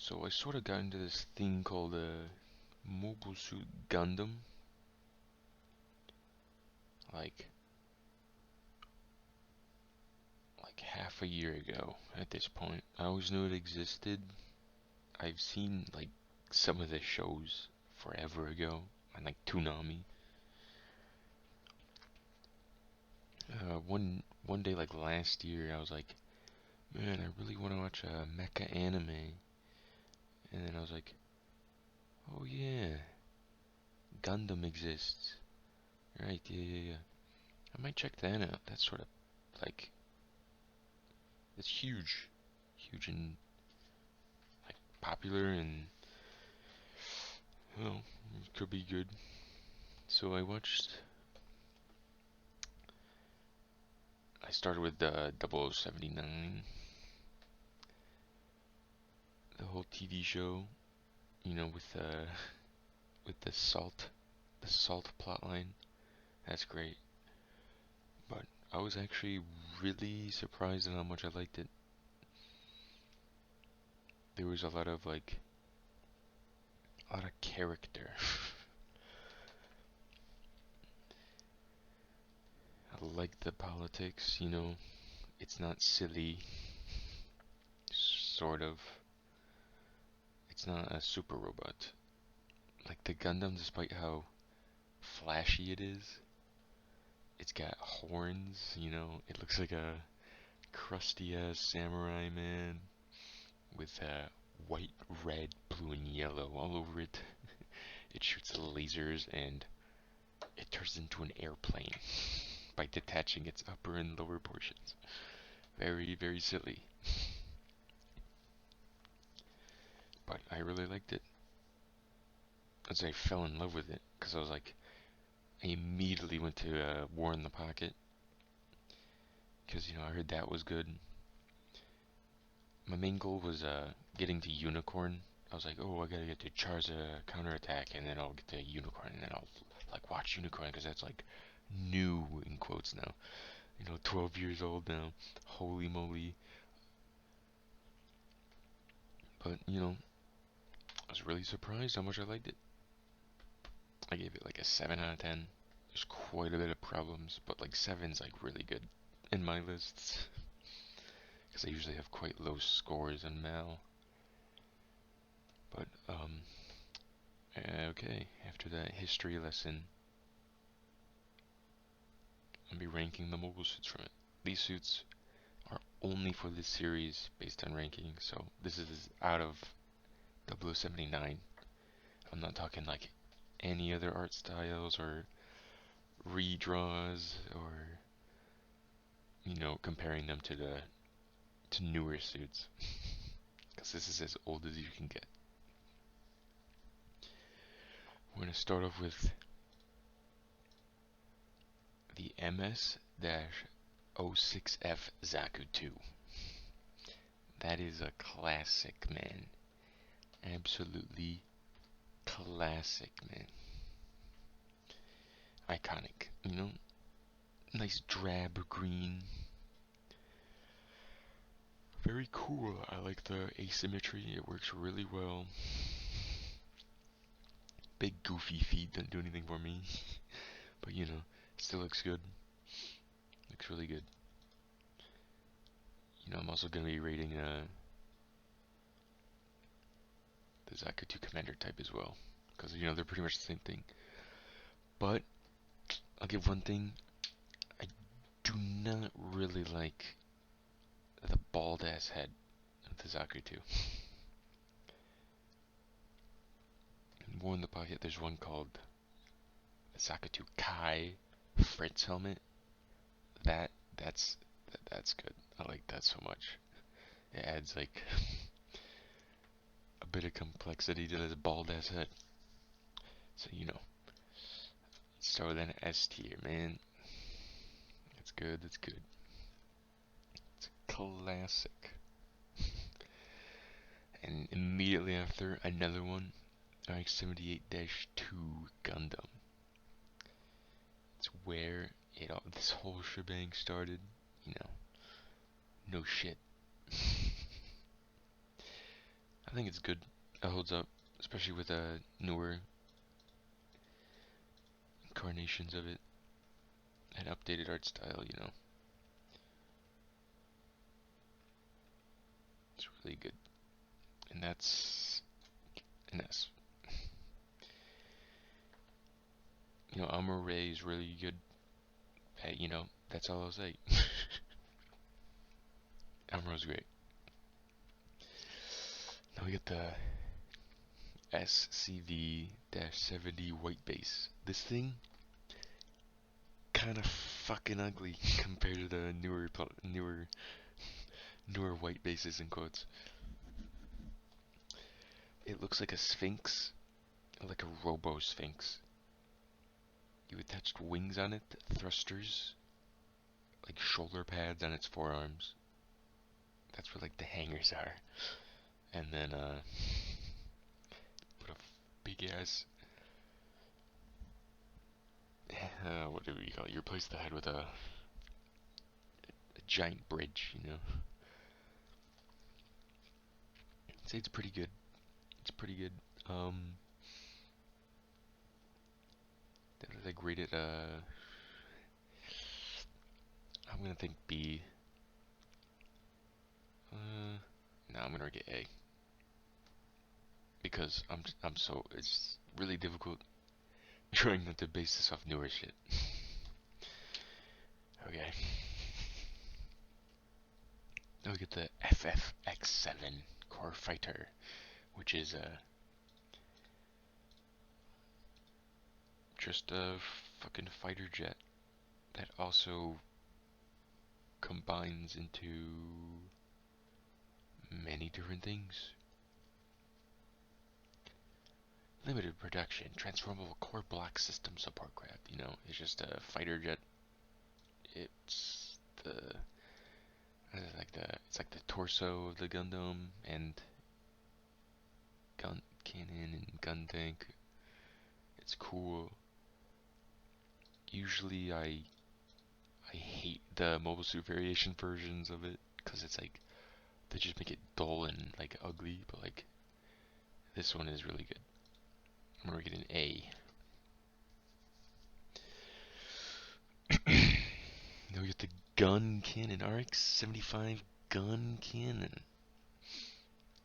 So I sort of got into this thing called Mobile Suit Gundam, like half a year ago at this point. I always knew it existed. I've seen like some of the shows forever ago on like Toonami. One day like last year, I was like, man, I really want to watch a mecha anime, and then I was like, oh yeah, Gundam exists. Right? Yeah, yeah, yeah. I might check that out. That's sort of like it's huge and like popular, and well, it could be good. So I started with the 0079, the whole TV show, with with the salt plotline. That's great. But I was actually really surprised at how much I liked it. There was a lot of character. I like the politics, it's not silly, sort of. It's not a super robot. Like the Gundam, despite how flashy it is, it's got horns, it looks like a crusty ass samurai man with white, red, blue, and yellow all over it. It shoots lasers and it turns into an airplane by detaching its upper and lower portions. Very, very silly. But I really liked it. As I fell in love with it, because I was like, I immediately went to War in the Pocket, because I heard that was good. My main goal was getting to Unicorn. I was like, oh, I gotta get to Charza counterattack, and then I'll get to Unicorn, and then I'll like watch Unicorn, because that's like new in quotes now. 12 years old now. Holy moly! But I was really surprised how much I liked it. I gave it like a 7 out of 10. There's quite a bit of problems, but like 7's like really good in my lists, because I usually have quite low scores in Mal. But okay. After that history lesson, I'll be ranking the mobile suits from it. These suits are only for this series based on ranking, so this is out of 0079. I'm not talking like any other art styles or redraws or comparing them to newer suits, because this is as old as you can get. We're gonna start off with the MS-06F Zaku 2. That is a classic, man. Absolutely classic, man. Iconic, Nice drab green. Very cool. I like the asymmetry. It works really well. Big goofy feet don't do anything for me. But it still looks good. Looks really good. I'm also gonna be rating the Zaku 2 Commander type as well, because they're pretty much the same thing. But I'll give one thing: I do not really like the bald ass head of the Zaku 2. In War in the Pocket, there's one called the Zaku 2 Kai Fritz helmet. That that's that's good. I like that so much. It adds like a bit of complexity to this bald ass head. So start with an S tier, man. That's good. That's good. It's classic. And immediately after, another one, RX-78-2 Gundam. It's where this whole shebang started. No shit. I think it's good. It holds up, especially with newer incarnations of it and updated art style. It's really good, and that's an S. Amore is really good. Hey, that's all I'll say. Amuro's great. Now we get the SCV-70 white base. This thing kind of fucking ugly compared to the newer white bases in quotes. It looks like a sphinx, like a robo sphinx. You attached wings on it, thrusters, like shoulder pads on its forearms. That's where like the hangers are. And then put a big ass what do you call it? You replace the head with a giant bridge, I'd say it's pretty good. It's pretty good. That was like rated I'm gonna think B. No, I'm gonna rate it A. Because it's really difficult trying not to base this off newer shit. Okay. Now we get the FFX7 Core Fighter, which is just a fucking fighter jet that also combines into many different things. Limited production, transformable core block system support craft. It's just a fighter jet. It's it's like the torso of the Gundam and gun cannon and gun tank. It's cool. Usually I hate the mobile suit variation versions of it because it's like they just make it dull and like ugly, but like this one is really good. I'm gonna get an A. Now we get the gun cannon, RX-75 gun cannon.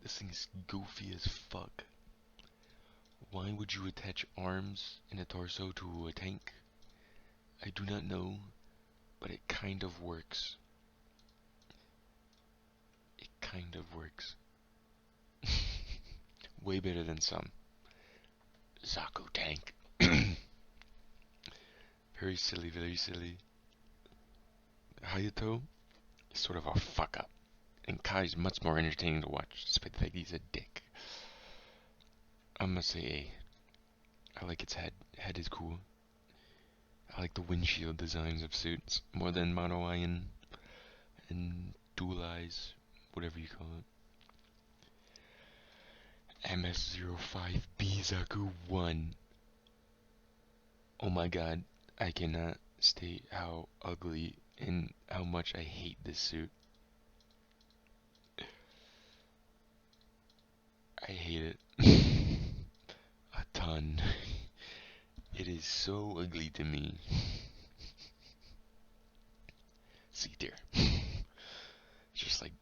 This thing is goofy as fuck. Why would you attach arms and a torso to a tank? I do not know, but it kind of works. It kind of works. Way better than some. Zaku tank. Very silly, very silly. Hayato is sort of a fuck up, and Kai's much more entertaining to watch, despite the fact he's a dick. I'm gonna say A. I like its head. Head is cool. I like the windshield designs of suits more than mono eye and dual eyes, whatever you call it. MS-05B Zaku 1. Oh my god, I cannot state how ugly and how much I hate this suit. I hate it. A ton. It is so ugly to me. See there. Just like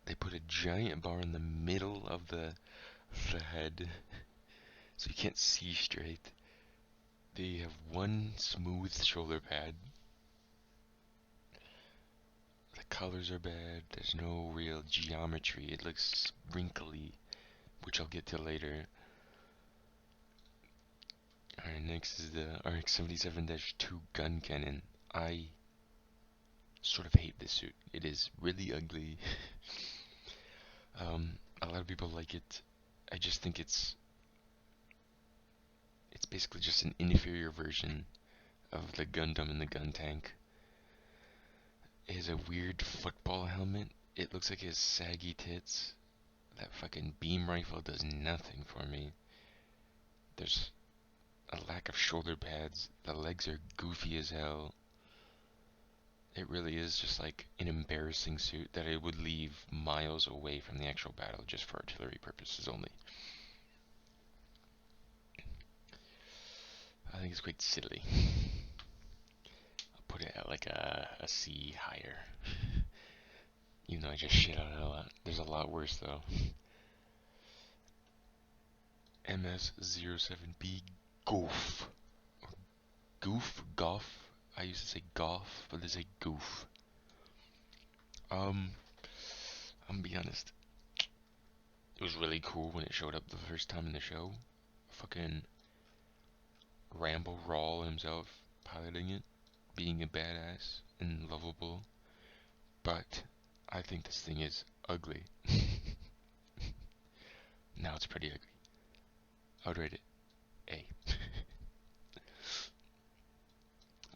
they put a giant bar in the middle of the head so you can't see straight. They have one smooth shoulder pad. The colors are bad. There's no real geometry. It looks wrinkly, which I'll get to later. Alright, next is the RX-77-2 gun cannon. I sort of hate this suit. It is really ugly. A lot of people like it. I just think it's basically just an inferior version of the Gundam and the gun tank. It has a weird football helmet. It looks like it has saggy tits. That fucking beam rifle does nothing for me. There's a lack of shoulder pads. The legs are goofy as hell. It really is just like an embarrassing suit that I would leave miles away from the actual battle just for artillery purposes only. I think it's quite silly. I'll put it at like a C higher. Even though I just shit on it a lot. There's a lot worse though. MS07B Goof. Goof? Goff? I used to say golf, but they say goof. I'm gonna be honest. It was really cool when it showed up the first time in the show. Fucking Rambo Rawl himself piloting it, being a badass and lovable. But I think this thing is ugly. Now it's pretty ugly. I would rate it A.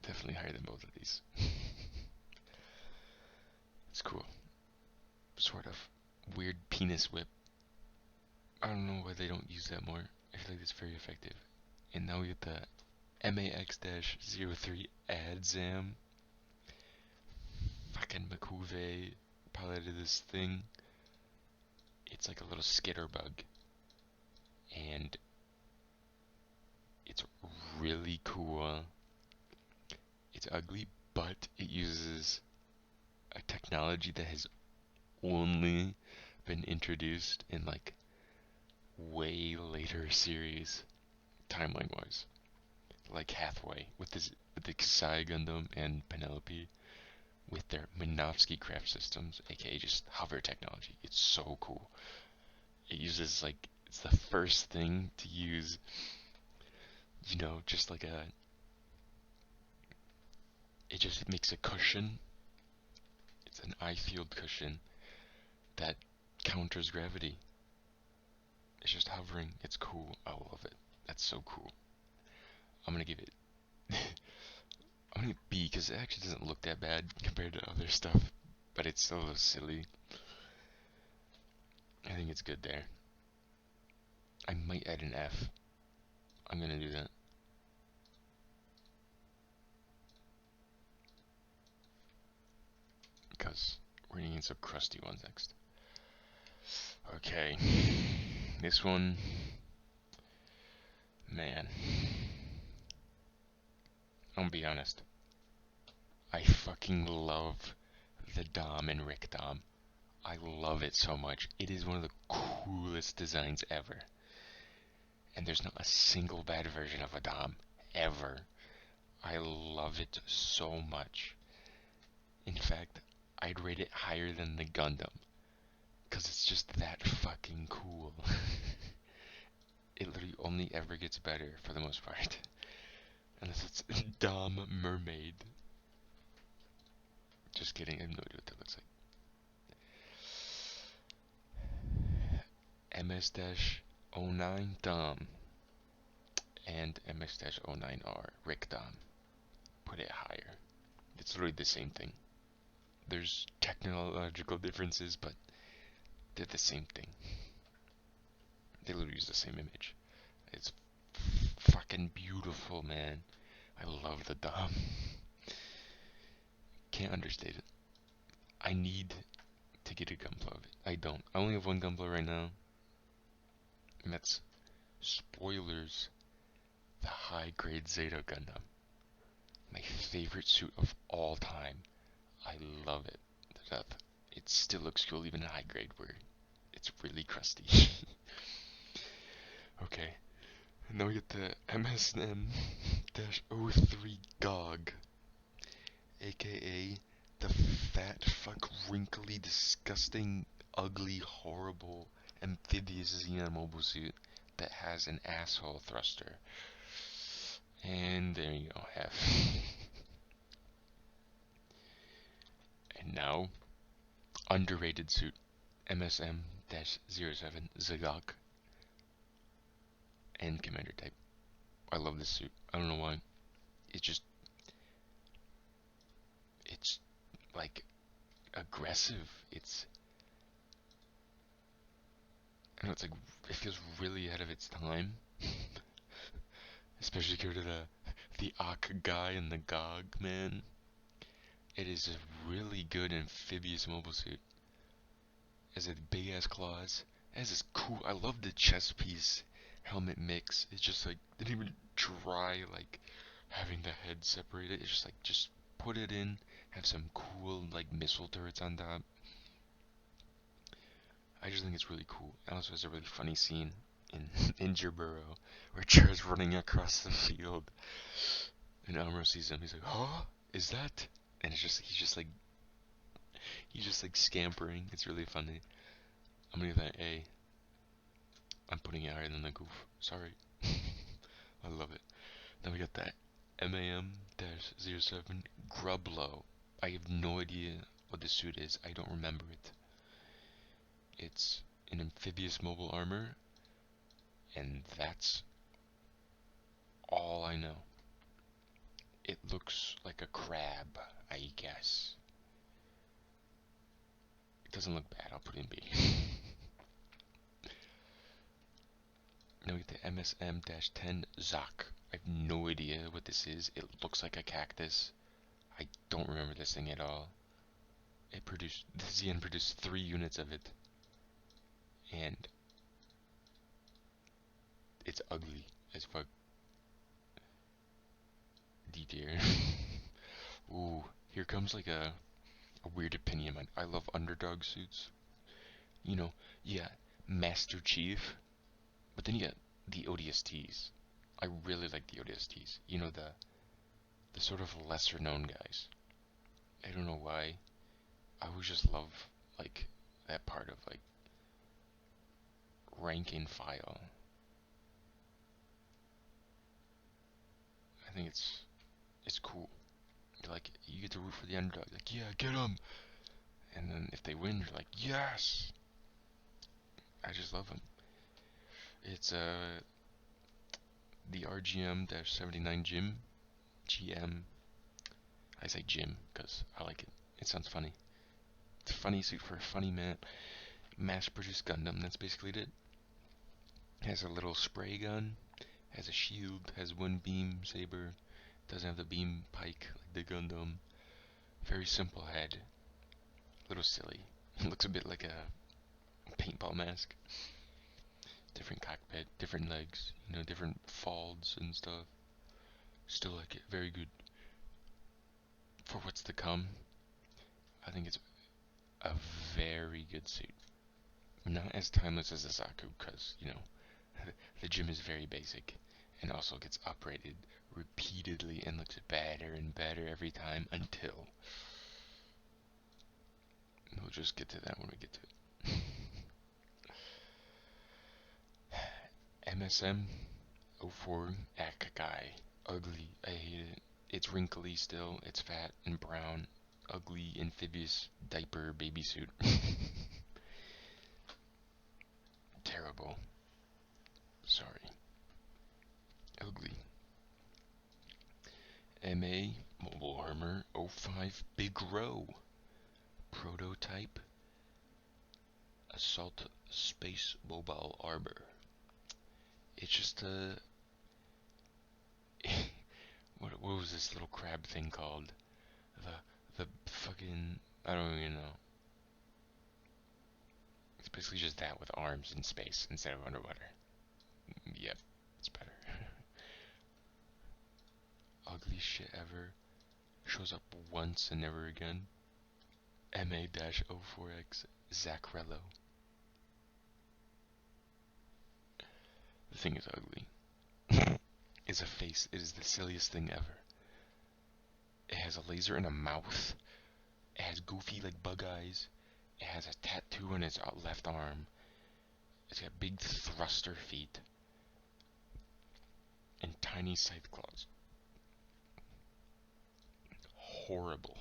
Definitely higher than both of these. It's cool. Sort of. Weird penis whip. I don't know why they don't use that more. I feel like it's very effective. And now we get the MAX-03 Adzam. Fucking McCuve piloted this thing. It's like a little skitter bug. And it's really cool. It's ugly, but it uses a technology that has only been introduced in like way later series, timeline wise. Like Hathaway with the Psy Gundam and Penelope with their Minovsky craft systems, aka just hover technology. It's so cool. It uses like it's the first thing to use, just like it just makes a cushion. It's an eye field cushion that counters gravity. It's just hovering. It's cool. I love it. That's so cool. I'm gonna give it. I'm gonna B because it actually doesn't look that bad compared to other stuff, but it's still a little silly. I think it's good there. I might add an F. I'm gonna do that. Because we're gonna get some crusty ones next. Okay. This one. Man. I'm gonna be honest. I fucking love the Dom and Rick Dom. I love it so much. It is one of the coolest designs ever. And there's not a single bad version of a Dom. Ever. I love it so much. In fact, I'd rate it higher than the Gundam. Because it's just that fucking cool. It literally only ever gets better for the most part. Unless it's Dom Mermaid. Just kidding, I have no idea what that looks like. MS-09 Dom and MS-09R Rick Dom. Put it higher. It's literally the same thing. There's technological differences, but they're the same thing. They literally use the same image. It's fucking beautiful, man. I love the Dom. Can't understate it. I need to get a Gunpla of it. I don't. I only have one Gunpla right now. And that's, spoilers, the high grade Zeta Gundam. My favorite suit of all time. I love it to death. It still looks cool even in high grade where it's really crusty. Okay. And now we get the MSM-03 GOG. AKA the fat, fuck, wrinkly, disgusting, ugly, horrible, amphibious Xenon mobile suit that has an asshole thruster. And there you go, F. And now, underrated suit, MSM-07 Zagok and Commander type. I love this suit. I don't know why. It's like aggressive. I don't know, it's like, it feels really ahead of its time. Especially compared to the Ak guy and the Gog man. It is a really good amphibious mobile suit. It has a big ass claws. It has this cool. I love the chest piece helmet mix. It's just like didn't even try like having the head separated. It's just like just put it in. Have some cool like missile turrets on top. I just think it's really cool. It also has a really funny scene in in Jaburo where Chara's running across the field and Elmer sees him. He's like, "Huh? Is that?" And it's just he's just like scampering. It's really funny. I'm gonna give that A. I'm putting it higher than the goof. Sorry. I love it. Then we got that MAM-07 Grublow. I have no idea what the suit is. I don't remember it. It's an amphibious mobile armor, and that's all I know. It looks like a crab, I guess. It doesn't look bad. I'll put it in B. Now we get the MSM-10 Zoc. I have no idea what this is. It looks like a cactus. I don't remember this thing at all. The ZN produced 3 units of it. And it's ugly as fuck. D tier. Ooh, here comes like a weird opinion. I love underdog suits. You know, yeah, Master Chief, but then you got the ODSTs. I really like the ODSTs. You know, the sort of lesser known guys. I don't know why. I always just love like that part of like rank and file. I think it's cool. You're like you get to root for the underdog. Like yeah, get them. And then if they win, you're like yes. I just love them. It's the RGM-79 Gym. GM. I say Jim because I like it. It sounds funny. It's a funny suit for a funny man. Mass-produced Gundam. That's basically it. Has a little spray gun. Has a shield. Has one beam saber. Doesn't have the beam pike like the Gundam. Very simple head. A little silly. It looks a bit like a paintball mask. Different cockpit, different legs, you know, different folds and stuff. Still like it. Very good. For what's to come, I think it's a very good suit. Not as timeless as the Zaku, because, you know, the gym is very basic and also gets upgraded repeatedly and looks better and better every time until. We'll just get to that when we get to it. MSM 04 Akagai. Ugly. I hate it. It's wrinkly still. It's fat and brown. Ugly amphibious diaper baby suit. Terrible. Sorry. Ugly. MA Mobile Armor 05 Big Row. Prototype Assault Space Mobile Armor. It's just a what was this little crab thing called? The fucking I don't even know. It's basically just that with arms in space instead of underwater. Yep, it's better. Ugly shit ever. Shows up once and never again. MA-04X Zacrello. The thing is ugly. It's a face. It is the silliest thing ever. It has a laser and a mouth. It has goofy like bug eyes. It has a tattoo on its left arm. It's got big thruster feet. And tiny scythe claws. Horrible.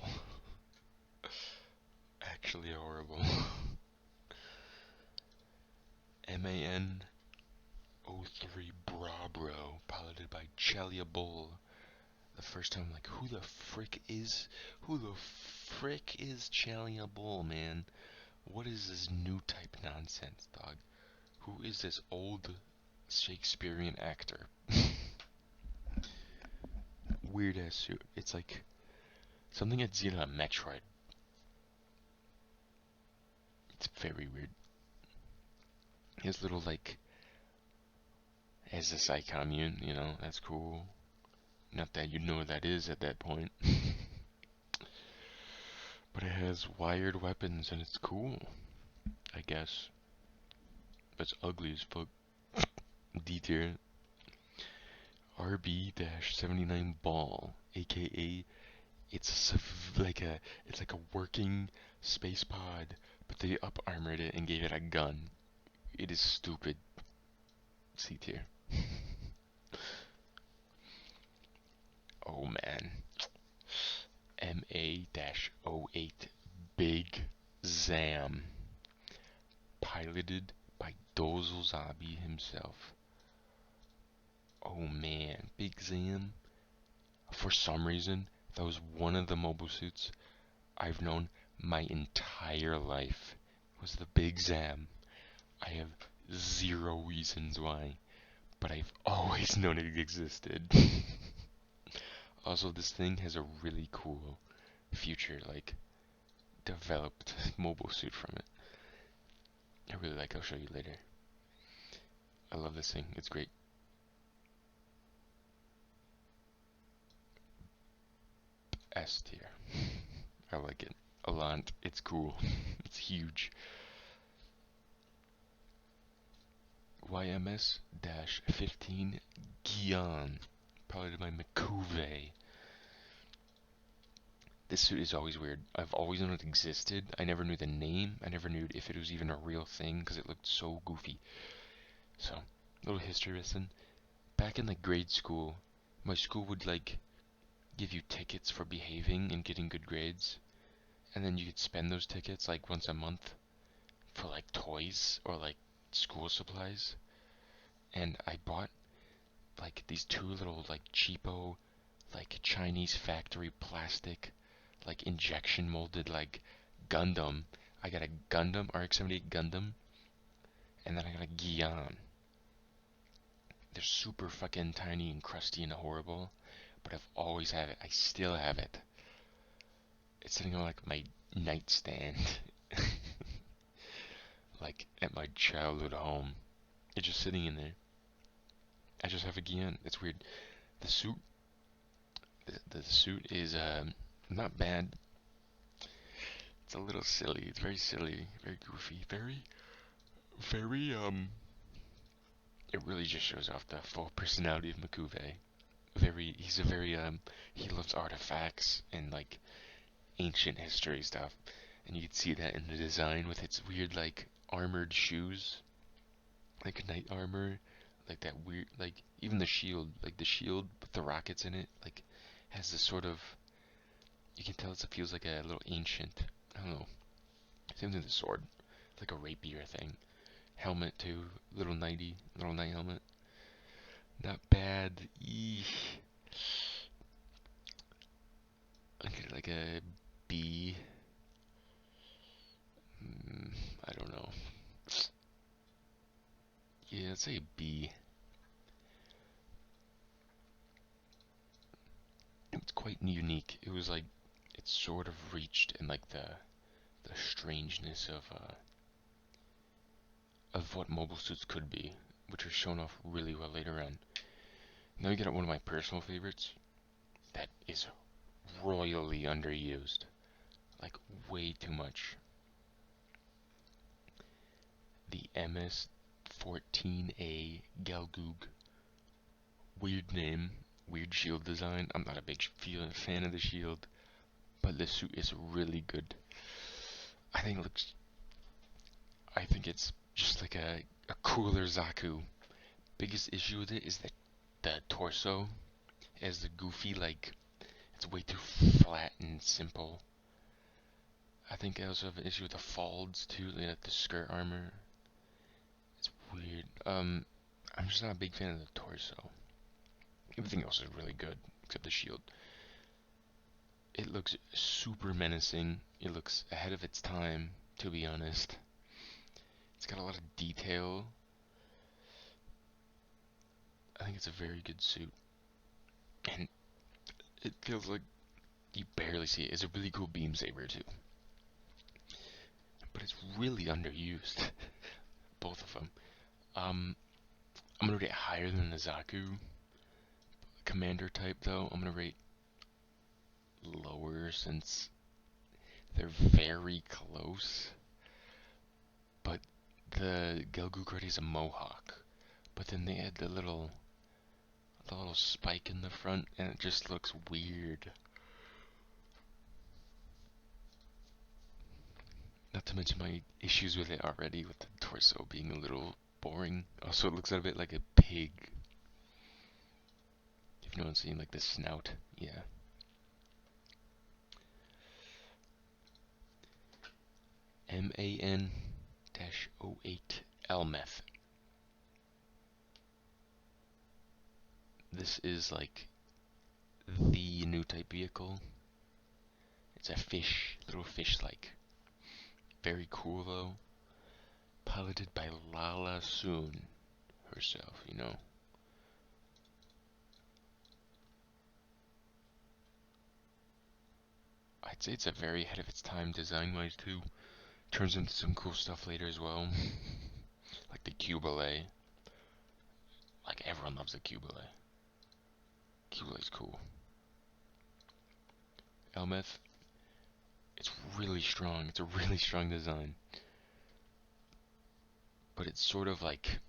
Actually horrible. MAN 03 Brabro, piloted by Chelia Bull. The first time I'm like, who the frick is Chelia Bull, man? What is this new type nonsense, dog? Who is this old Shakespearean actor? Weird ass suit. It's like Something I'd seen on Metroid. It's very weird. His little like as a Psy commune, that's cool. Not that you know what that is at that point. But it has wired weapons and it's cool, I guess. But it's ugly as fuck. D tier. RB-79 ball, aka it's like a working space pod, but they up armored it and gave it a gun. It is stupid. C tier. Oh man. MA-08 Big Zam. Piloted by Dozel Zabi himself. Oh man, Big Zam. For some reason, that was one of the mobile suits I've known my entire life. Was the Big Zam. I have zero reasons why, but I've always known it existed. Also, this thing has a really cool future, like, developed mobile suit from it. I really like, I'll show you later. I love this thing, it's great. S tier. I like it a lot. It's cool. It's huge. YMS-15 Guion, piloted by McCuve. This suit is always weird. I've always known it existed. I never knew the name. I never knew if it was even a real thing because it looked so goofy. So, little history lesson. Back in like grade school, my school would like give you tickets for behaving and getting good grades. And then you could spend those tickets like once a month for like toys or like school supplies. And I bought like these two little like cheapo like Chinese factory plastic like injection molded like Gundam. I got a Gundam, RX-78 Gundam, and then I got a Guion. They're super fucking tiny and crusty and horrible, but I've always had it. I still have it. It's sitting on like my nightstand, like at my childhood home. It's just sitting in there. I just have a Guion. It's weird. The suit, the suit is not bad. It's a little silly. It's very silly, very goofy, very It really just shows off the full personality of Makuve. He's a very he loves artifacts and like ancient history stuff, and you can see that in the design with its weird like armored shoes, like knight armor, like that weird like even the shield with the rockets in it, like has this sort of you can tell it feels like a little ancient. I don't know. Same thing with the sword, like a rapier thing. Helmet too, little knight helmet. Not bad. Eesh. I get like a B. I don't know. Yeah, let's say a B. It's quite unique. It was like it sort of reached in like the strangeness of what mobile suits could be, which was shown off really well later on. Now you get one of my personal favorites that is royally underused, like way too much. The MS-14A Galgoog. Weird name, weird shield design. I'm not a big fan of the shield, but the suit is really good. I think it's just like a cooler Zaku. Biggest issue with it is that the torso has the goofy like it's way too flat and simple. I think I also have an issue with the folds too, like the skirt armor. It's weird. I'm just not a big fan of the torso. Everything else is really good except the shield. It looks super menacing. It looks ahead of its time, to be honest. It's got a lot of detail. I think it's a very good suit. And it feels like You barely see it. It's a really cool beam saber too, but it's really underused. Both of them. I'm gonna rate higher than the Zaku commander type though. I'm gonna rate lower since they're very close. But the Gelgoogard is a mohawk, but then they add the little spike in the front, and it just looks weird. Not to mention my issues with it already, with the torso being a little boring. Also, it looks a bit like a pig. If no one's seen like the snout, yeah. MAN-08 Elmeth. This is like the new type vehicle. It's a fish, little fish-like. Very cool though. Piloted by Lala Soon herself, you know. I'd say it's a very ahead of its time design-wise too. Turns into some cool stuff later as well. Like the Cubile. Like everyone loves the Cubile. Cubile's cool. Elmeth, it's really strong. It's a really strong design. But it's sort of like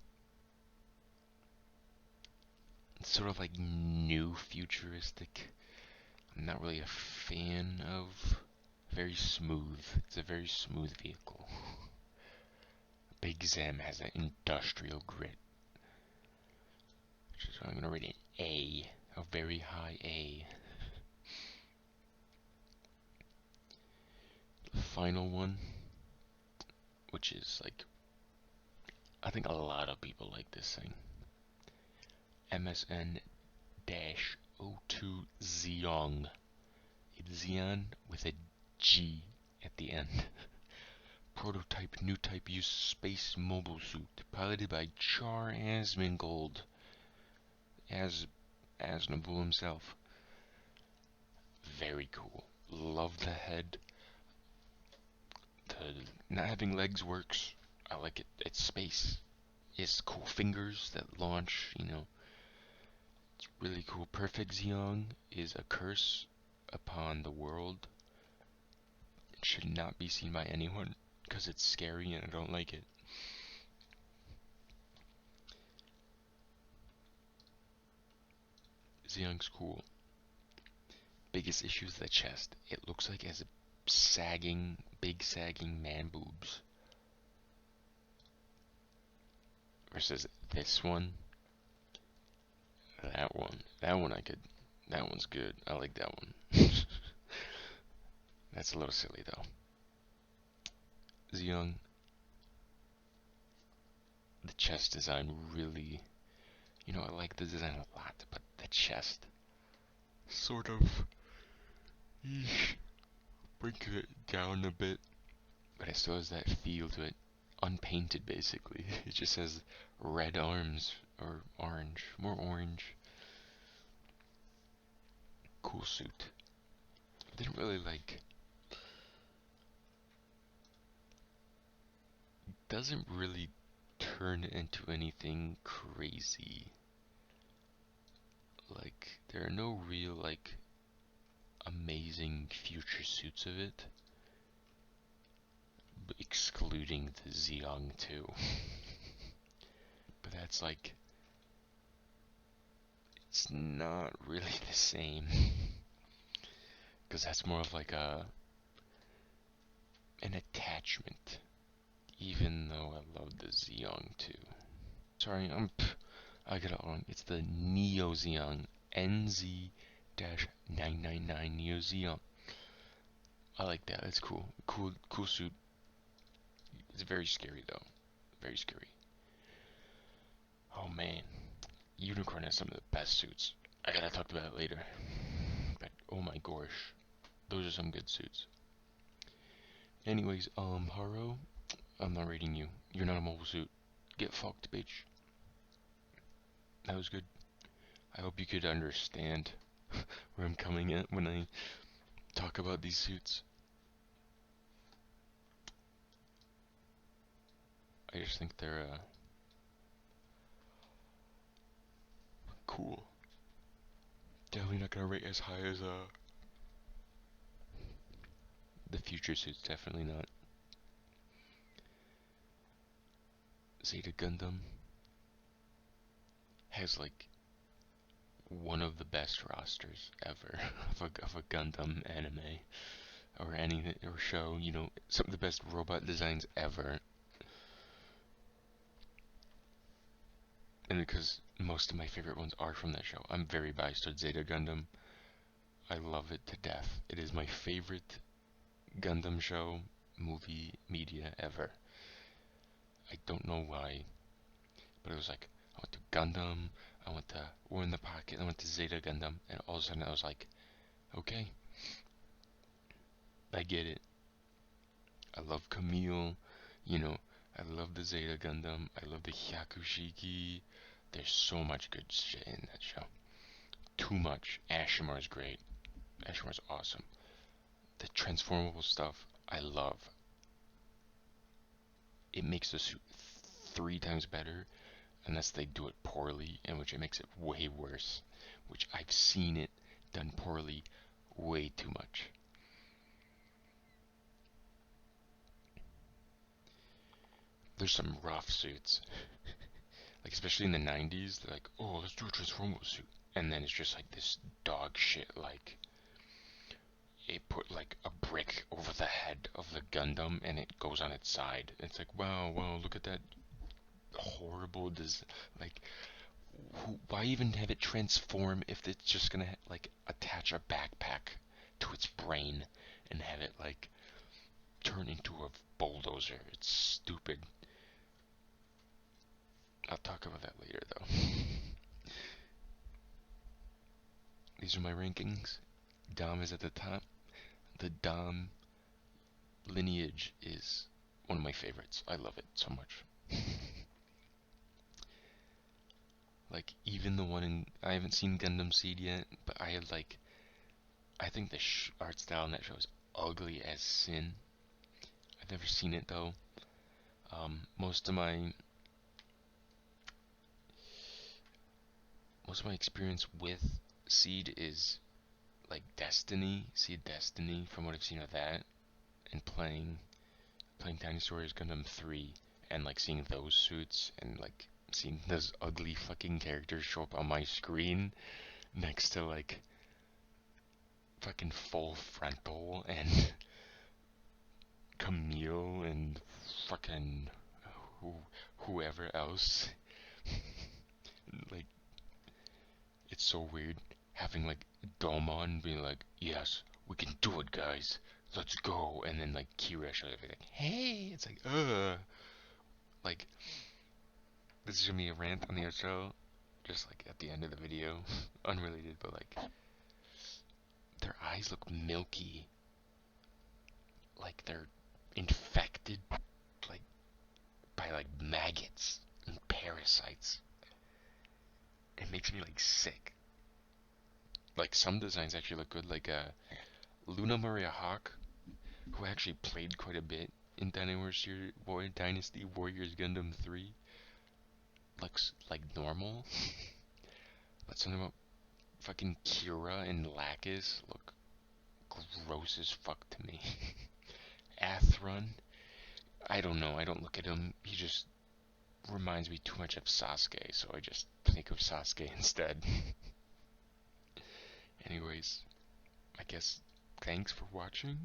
new futuristic. I'm not really a fan of. Very smooth. It's a very smooth vehicle. Big Zem has that industrial grit. So I'm gonna rate it A. A very high A. The final one, which is like, I think a lot of people like this thing. MSN-02 Zeong. It's Zeon with a G at the end. Prototype new type use space mobile suit piloted by Char Asmongold as Aznavour himself. Very cool. Love the head. The not having legs works. I like it. It's space. It's cool fingers that launch, you know. It's really cool. Perfect Zeong is a curse upon the world. It should not be seen by anyone because it's scary and I don't like it. Zeong's cool. Biggest issue is the chest. It looks like it has big sagging man boobs. Versus this one. That one that one's good. I like that one. That's a little silly though. Zeong, the chest design really, you know, I like the design a lot, but the chest sort of brings it down a bit, but it still has that feel to it. Unpainted basically. It just has red arms or orange, more orange. Cool suit. Didn't really like. Doesn't really turn into anything crazy. Like, there are no real, like, amazing future suits of it. Excluding the Zeong too. But that's like, it's not really the same. Because that's more of like an attachment. Even though I love the Zeong too. Sorry, I got it wrong. It's the Neo Zeong. NZ-999 Neo Zeong. I like that. That's cool. Cool suit. It's very scary though. Very scary. Oh man. Unicorn has some of the best suits. I gotta talk about it later. But oh my gosh. Those are some good suits. Anyways, Haro, I'm not rating you. You're not a mobile suit. Get fucked, bitch. That was good. I hope you could understand where I'm coming at when I talk about these suits. I just think they're cool. Definitely not gonna rate as high as the future suits. Definitely not. Zeta Gundam has like one of the best rosters ever of a Gundam anime or any or show. You know, some of the best robot designs ever. And because most of my favorite ones are from that show, I'm very biased towards Zeta Gundam. I love it to death. It is my favorite Gundam show, movie, media ever. I don't know why, but it was like, I went to Gundam, I went to War in the Pocket, I went to Zeta Gundam, and all of a sudden I was like, okay, I get it. I love Camille, you know, I love the Zeta Gundam, I love the Hyakushiki. There's so much good shit in that show. Too much. Ashimar's great. Ashimar's awesome. The transformable stuff, I love. It makes the suit 3 times better unless they do it poorly, in which it makes it way worse. Which I've seen it done poorly way too much. There's some rough suits. Like, especially in the 90s, they're like, oh, let's do a transformable suit. And then it's just like this dog shit, like, it put like a brick over the head of the Gundam and it goes on its side. It's like, wow, wow, look at that horrible like, why even have it transform if it's just gonna like attach a backpack to its brain and have it like turn into a bulldozer? It's stupid. I'll talk about that later though. These are my rankings. Dom is at the top. The Dom lineage is one of my favorites. I love it so much. Like, even the one in, I haven't seen Gundam Seed yet, but I had like, I think the art style in that show is ugly as sin. I've never seen it though. Most of my experience with Seed is like Destiny, Seed Destiny, from what I've seen of that, and playing Tiny Stories Gundam 3, and like seeing those suits and like seeing those ugly fucking characters show up on my screen next to like fucking Full Frontal and Camille and fucking whoever else. Like, it's so weird having like Domon being like, yes, we can do it, guys. Let's go. And then like Kira shows up like, hey, it's like, like, this is gonna be a rant on the outro, just like at the end of the video, unrelated, but like, their eyes look milky, like they're infected, like, by like maggots and parasites. It makes me like sick. Like, some designs actually look good, like Luna Maria Hawk, who actually played quite a bit in Dynasty Warriors Gundam 3, looks like normal. But something about fucking Kira and Lacus look gross as fuck to me. Athrun, I don't know, I don't look at him, he just reminds me too much of Sasuke, so I just think of Sasuke instead. Anyways, I guess thanks for watching.